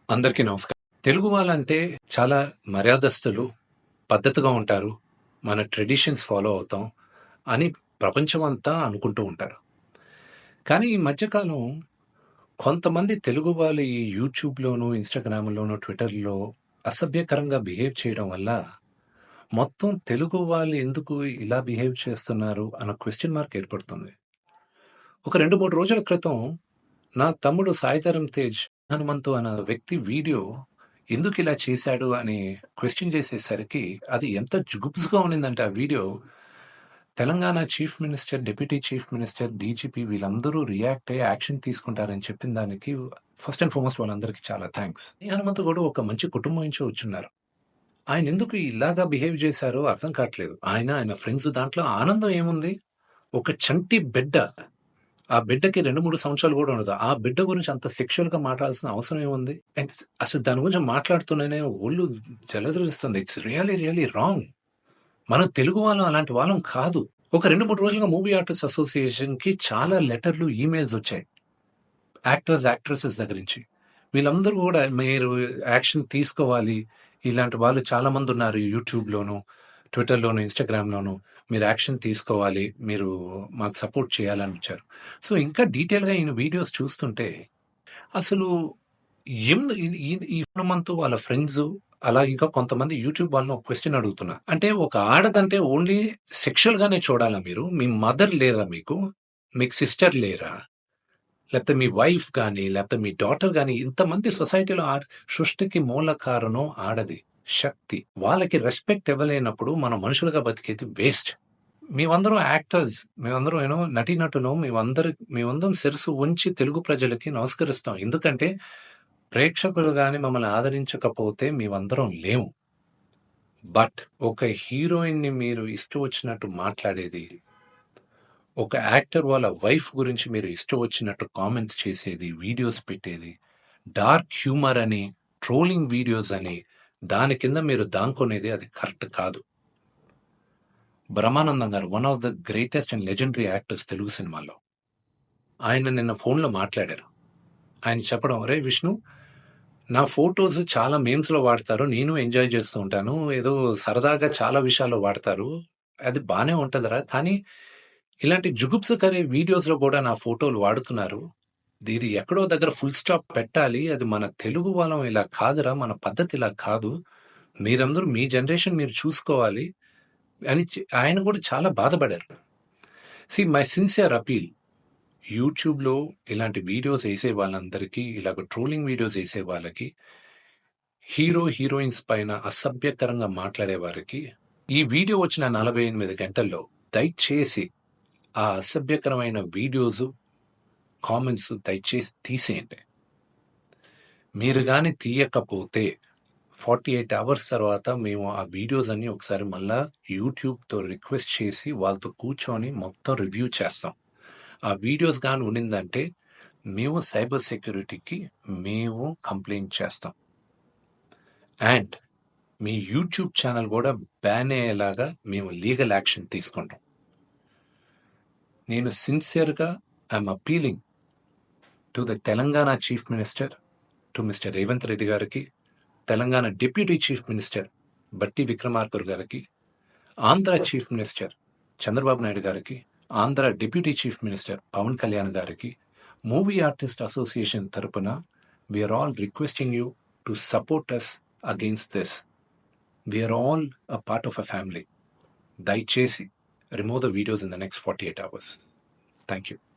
అందరికీ నమస్కారం. తెలుగు వాళ్ళంటే చాలా మర్యాదస్తులు, పద్ధతిగా ఉంటారు. మన ట్రెడిషన్స్ ఫాలో అవుతాం అని ప్రపంచమంతా అనుకుంటూ ఉంటారు. కానీ ఈ మధ్యకాలం కొంతమంది తెలుగు వాళ్ళు ఈ యూట్యూబ్‌లోను, ఇన్‌స్టాగ్రామ్‌లోను, ట్విట్టర్‌లో అసభ్యకరంగా బిహేవ్ చేయడం వల్ల మొత్తం తెలుగు వాళ్ళు ఎందుకు ఇలా బిహేవ్ చేస్తున్నారు అన్న క్వెషన్ మార్క్ ఏర్పడుతుంది. ఒక 2, 3 రోజుల క్రితం నా తమ్ముడు 'సాయిధరమ్ తేజ్' హనుమంతు అన్న వ్యక్తి వీడియో ఎందుకిలా చేశాడు అని క్వెషన్ చేసేసరికి అది ఎంత జుగుప్స్‌గా ఉండిందంటే ఆ video, Telangana chief minister, deputy chief minister, DGP వీళ్ళందరూ రియాక్ట్ అయ్యి యాక్షన్ తీసుకుంటారని చెప్పిన దానికి ఫస్ట్ అండ్ ఫార్మోస్ట్ వాళ్ళందరికీ చాలా థాంక్స్. ఈ హనుమంతు గూడా ఒక మంచి కుటుంబం నుంచి వచ్చున్నారు. ఆయనెందుకు ఇలాగా బిహేవ్ చేశారో అర్థం కాట్లేదు. ఆయన ఫ్రెండ్స్ దాంట్లో ఆనందం ఏముంది? ఒక చంటి బిడ్డ. ఆ బిడ్డకి 2, 3 సంవత్సరాలు గూడా ఉండదు. ఆ బిడ్డ గురించి అంత సెక్సువల్‌గా మాట్లాడాల్సిన అవసరం ఏముంది? అండ్ అసలు దాని గురించి మాట్లాడుతూనే ఒళ్ళు జలధరిస్తుంది. It's really wrong. మనం తెలుగు వాళ్ళం అలాంటి వాళ్ళం కాదు. ఒక 2, 3 రోజులుగా మూవీ ఆర్టిస్ట్ అసోసియేషన్‌కి చాలా లెటర్‌లు, ఈమెయిల్స్ వచ్చాయి. యాక్టర్స్, యాక్ట్రెసెస్ దగ్గర నుంచి. వీళ్ళందరూ గూడా మీరు యాక్షన్ తీసుకోవాలి. ఇలాంటి వాళ్ళు చాలా మందున్నారు యూట్యూబ్‌లోను, ట్విట్టర్‌లోను, ఇన్‌స్టాగ్రామ్‌లోను. మీరు యాక్షన్ తీసుకోవాలి. మీరు మాకు సపోర్ట్ చేయాలని వచ్చారు. సో, ఇంకా డీటెయిల్‌గా ఈయన వీడియోస్ చూస్తుంటే అసలు ఈ హనుమంతు వాళ్ళ ఫ్రెండ్సు, అలా ఇంకా కొంతమంది యూట్యూబ్ వాళ్ళని ఒక క్వెషన్ అడుగుతున్నా. అంటే ఒక ఆడదంటే ఓన్లీ సెక్షువల్‌గానే చూడాలా మీరు? మీ మదర్ లేరా మీకు? మీకు సిస్టర్ లేరా? లేకపోతే మీ వైఫ్ గాని, లేకపోతే మీ డాటర్ గాని, ఇంతమంది సొసైటీలో సృష్టికి మూల కారణం ఆడది. శక్తి. వాళ్ళకి రెస్పెక్ట్ ఇవ్వలేనప్పుడు మనం మనుషులుగా బతికేది వేస్ట్. మేమందరం యాక్టర్స్. మేమందరం నటీనటులం. మేమందరం శిరస్సు వంచి తెలుగు ప్రజలకి నమస్కరిస్తాం. ఎందుకంటే ప్రేక్షకులు గాని మమ్మల్ని ఆదరించకపోతే మేమందరం లేము. బట్ ఒక హీరోయిన్‌ని మీరు ఇష్టం వచ్చినట్టు మాట్లాడేది, ఒక యాక్టర్ వాళ్ళ వైఫ్ గురించి మీరు ఇష్టం వచ్చినట్టు కామెంట్స్ చేసేది, వీడియోస్ పెట్టేది, డార్క్ హ్యూమర్ అని, ట్రోలింగ్ వీడియోస్ అని, దాని కింద మీరు దాంకునేది అది కరెక్ట్ కాదు. బ్రహ్మానందం గారు one of the greatest and legendary actors Telugu సినిమాలో. ఆయన నిన్న ఫోన్‌లో మాట్లాడారు. ఆయన చెప్పడం, "ఒరేయ్ విష్ణు, నా ఫోటోస్ చాలా మీమ్స్‌లో వాడతారు. నేను ఎంజాయ్ చేస్తూ ఉంటాను. ఏదో సరదాగా చాలా విషయాల్లో వాడతారు. అది బానే ఉంటదిరా. కానీ ఇలాంటి జుగుప్సకర వీడియోస్‌లో కూడా నా ఫోటోలు వాడుతున్నారు. ఇది ఎక్కడో దగ్గర ఫుల్ స్టాప్ పెట్టాలి. అది మన తెలుగు వాళ్ళం ఇలా కాదురా. మన పద్ధతి ఇలా కాదు. మీరందరూ మీ జనరేషన్ మీరు చూసుకోవాలి" అని ఆయన కూడా చాలా బాధపడారు. మై సిన్సియర్ అపీల్, యూట్యూబ్‌లో ఇలాంటి వీడియోస్ ఏసే వాళ్ళందరికీ, ఇలాగ ట్రోలింగ్ వీడియోస్ ఏసే వాళ్ళకి, హీరోయిన్స్ పైన అసభ్యకరంగా మాట్లాడే వారికి, ఈ వీడియో వచ్చిన 48 గంటల్లో దయచేసి ఆ అసభ్యకరమైన వీడియోస్, కామెంట్స్ దయచేసి తీసేయండి. మీరు గాని తీయకపోతే 48 అవర్స్ తర్వాత మేము ఆ వీడియోస్ అన్నీ ఒకసారి మళ్ళా యూట్యూబ్‌తో రిక్వెస్ట్ చేసి వాళ్ళతో కూర్చొని మొత్తం రివ్యూ చేస్తాం. ఆ వీడియోస్ గాని ఉండిందంటే మేము సైబర్ సెక్యూరిటీకి కంప్లెయింట్ చేస్తాం. అండ్ మీ యూట్యూబ్ ఛానల్ కూడా బ్యాన్ అయ్యేలాగా మేము లీగల్ యాక్షన్ తీసుకుంటాం. నేను సిన్సియర్‌గా I'm appealing to the Telangana chief minister, to mister Revanth Reddy గారికి, Telangana deputy chief minister Bhatti Vikramarka గారికి, ఆంధ్ర చీఫ్ మినిస్టర్ చంద్రబాబు నాయుడు గారికి, Andhra deputy chief minister Pawan Kalyan గారికి, మూవీ ఆర్టిస్ట్ అసోసియేషన్ తరపున we're all requesting you to support us against this. We're all a part of a family. దయచేసి remove the videos in the next 48 hours. Thank you.